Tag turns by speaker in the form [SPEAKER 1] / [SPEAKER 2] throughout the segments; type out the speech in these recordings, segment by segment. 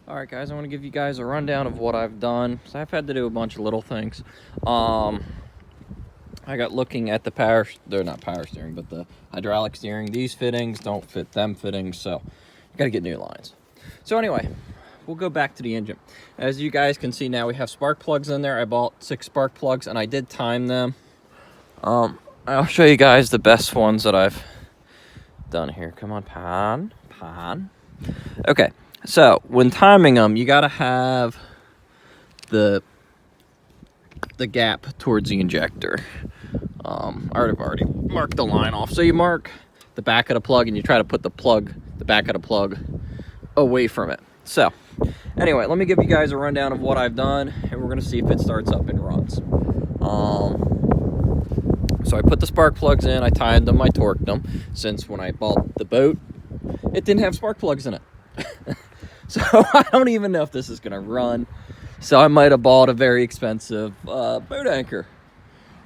[SPEAKER 1] Alright guys, I want to give you guys a rundown of what I've done. So I've had to do a bunch of little things. I got looking at the not power steering, but the hydraulic steering. These fittings don't fit them fittings, so I gotta get new lines. So anyway, we'll go back to the engine. As you guys can see now, we have spark plugs in there. I bought 6 spark plugs and I did time them. I'll show you guys the best ones that I've done here. Come on, pan. Okay. So, when timing them, you gotta have the gap towards the injector. I've already marked the line off. So you mark the back of the plug and you try to put the back of the plug away from it. So, anyway, let me give you guys a rundown of what I've done, and we're gonna see if it starts up and runs. So I put the spark plugs in, I tied them, I torqued them, since when I bought the boat, it didn't have spark plugs in it. So I don't even know if this is gonna run. So I might have bought a very expensive boat anchor.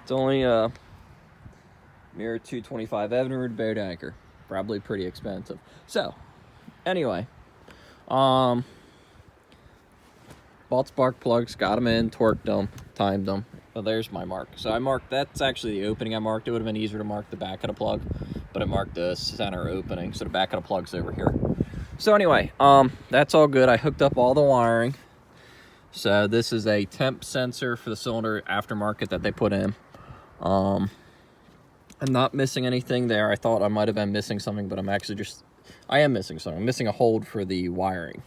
[SPEAKER 1] It's only a mere $225 Evinrude boat anchor. Probably pretty expensive. So anyway, bought spark plugs, got them in, torqued them, timed them. Well, there's my mark. So I marked, that's actually the opening I marked. It would have been easier to mark the back of the plug, but I marked the center opening, so the back of the plug's over here. So anyway, that's all good. I hooked up all the wiring. So this is a temp sensor for the cylinder aftermarket that they put in. I'm not missing anything there. I thought I might have been missing something, but I am missing something. I'm missing a hold for the wiring,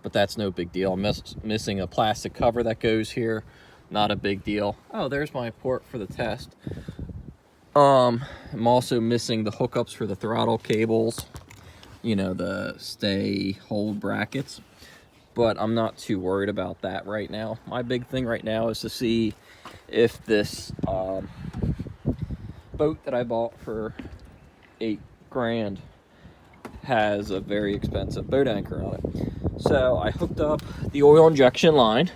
[SPEAKER 1] but that's no big deal. I'm missing a plastic cover that goes here. Not a big deal. Oh, there's my port for the test. I'm also missing the hookups for the throttle cables. You know, the stay hold brackets, but I'm not too worried about that right now. My big thing right now is to see if this boat that I bought for $8 grand has a very expensive boat anchor on it. So I hooked up the oil injection line.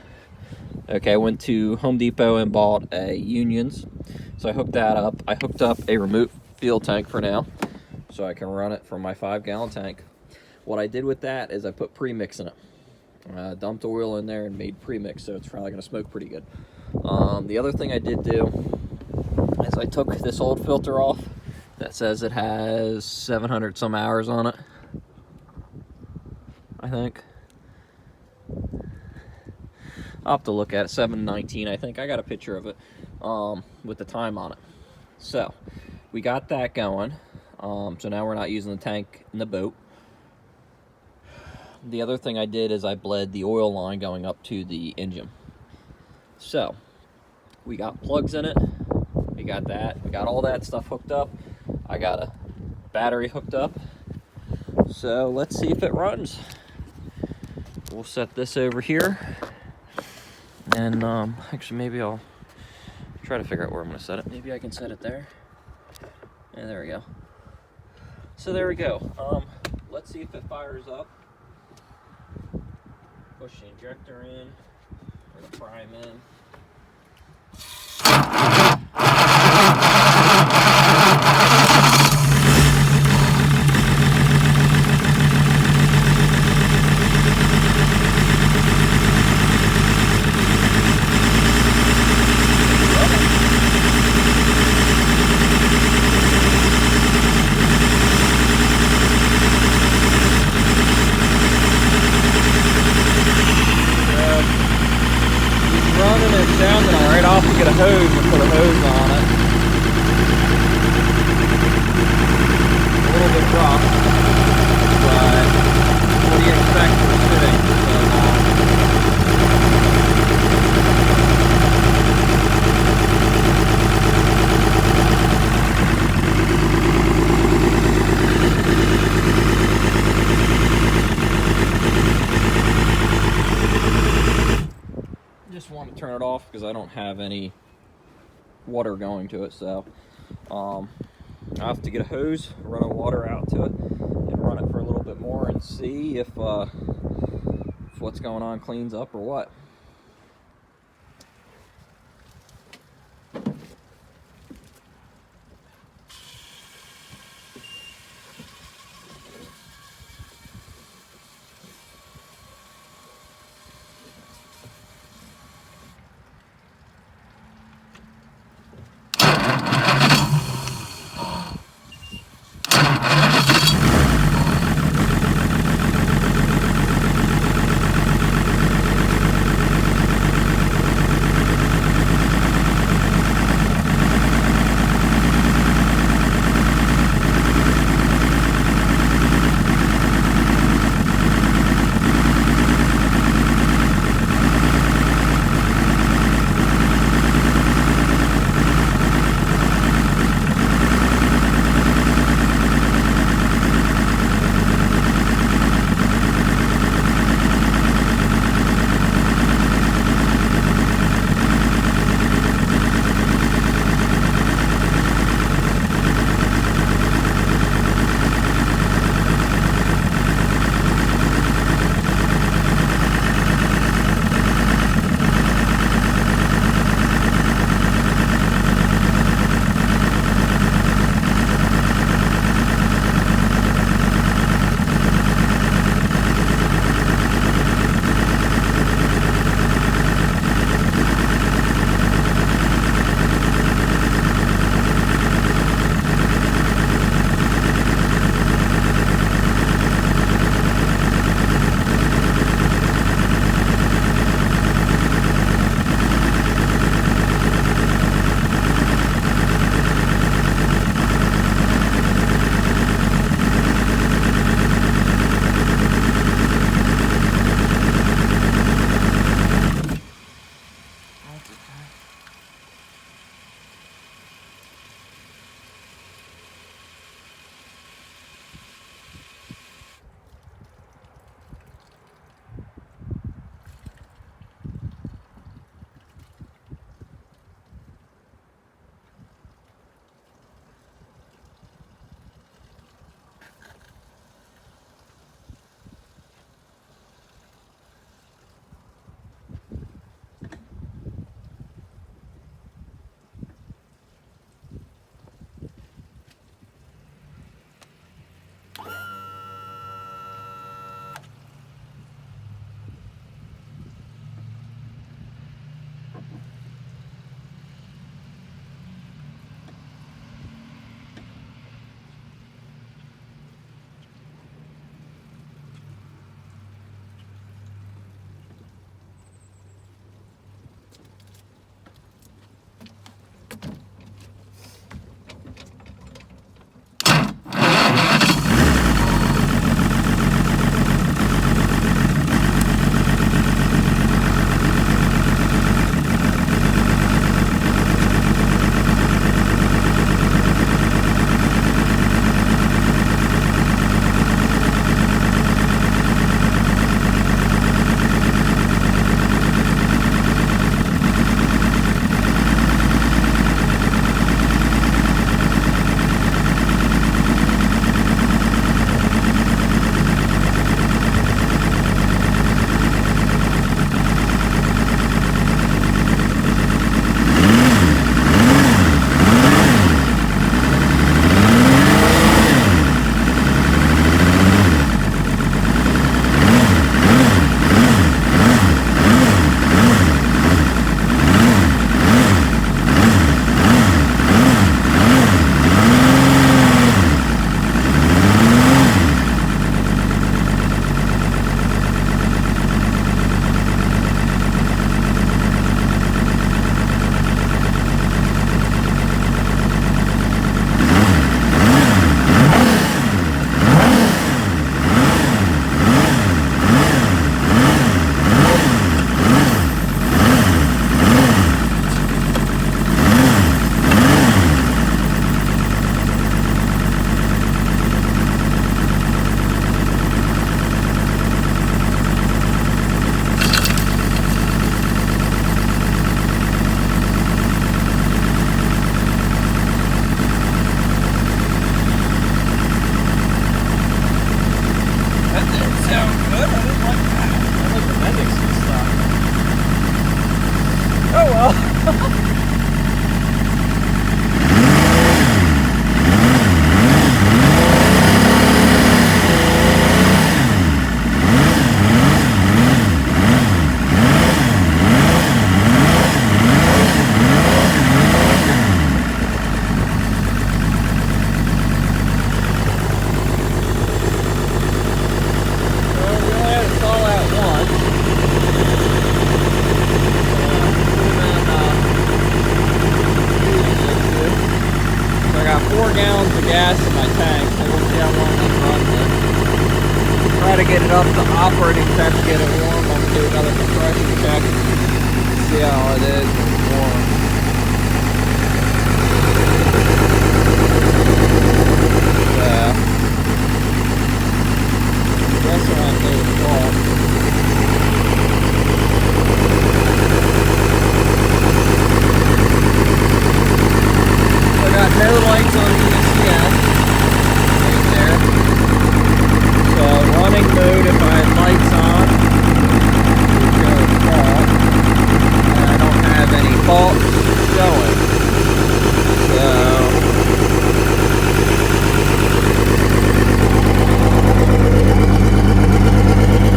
[SPEAKER 1] Okay, I went to Home Depot and bought a Unions. So I hooked that up. I hooked up a remote fuel tank for now, so I can run it from my 5-gallon tank. What I did with that is I put premix in it. Dumped oil in there and made premix, so it's probably going to smoke pretty good. The other thing I did do is I took this old filter off that says it has 700 some hours on it, I think. I'll have to look at it. 719, I think. I got a picture of it with the time on it. So we got that going. So now we're not using the tank in the boat. The other thing I did is I bled the oil line going up to the engine. So we got plugs in it. We got that. We got all that stuff hooked up. I got a battery hooked up. So let's see if it runs. We'll set this over here. And actually, maybe I'll try to figure out where I'm going to set it. Maybe I can set it there. And there we go. So there we go. Let's see if it fires up. Push the injector in, or the prime in. Running and sounding alright. I'll have to get a hose and put a hose on it. A little bit rough, but what do you expect for sitting for so long? Just want to turn it off because I don't have any water going to it, so I'll have to get a hose, run a water out to it, and run it for a little bit more and see if what's going on cleans up or what. good. I didn't like that. I like the Bendix and stuff. Oh well. Gas in my tank, so we'll see how long this runs it. Try to get it up to operating temp, get it warm. I'm gonna do another compression check, see how it is when it's warm. Yeah. Guess around 8 o'clock. I got no lights on the right there. So running mode, if I had lights on, would go off, and I don't have any faults showing. So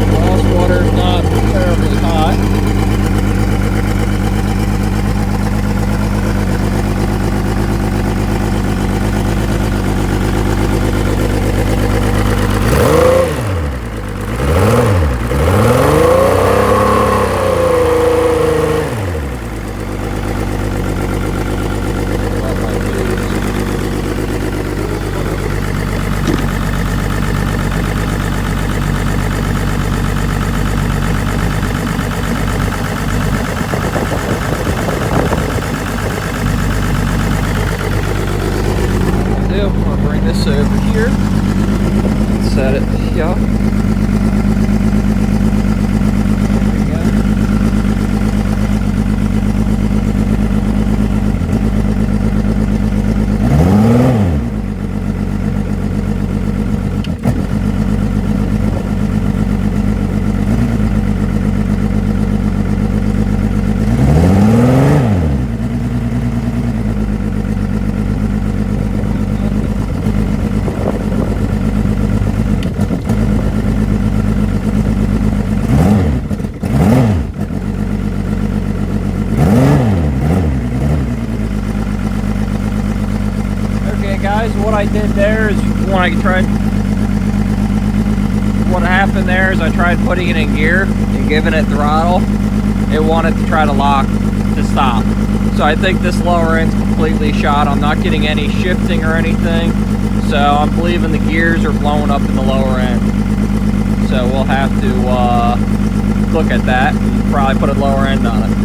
[SPEAKER 1] exhaust water's not terribly hot. I'm going to bring this over here and set it here. There we go. Guys, what I did there is what happened there is I tried putting it in gear and giving it throttle. It wanted to try to lock to stop. So I think this lower end's completely shot. I'm not getting any shifting or anything. So I'm believing the gears are blowing up in the lower end. So we'll have to look at that and probably put a lower end on it.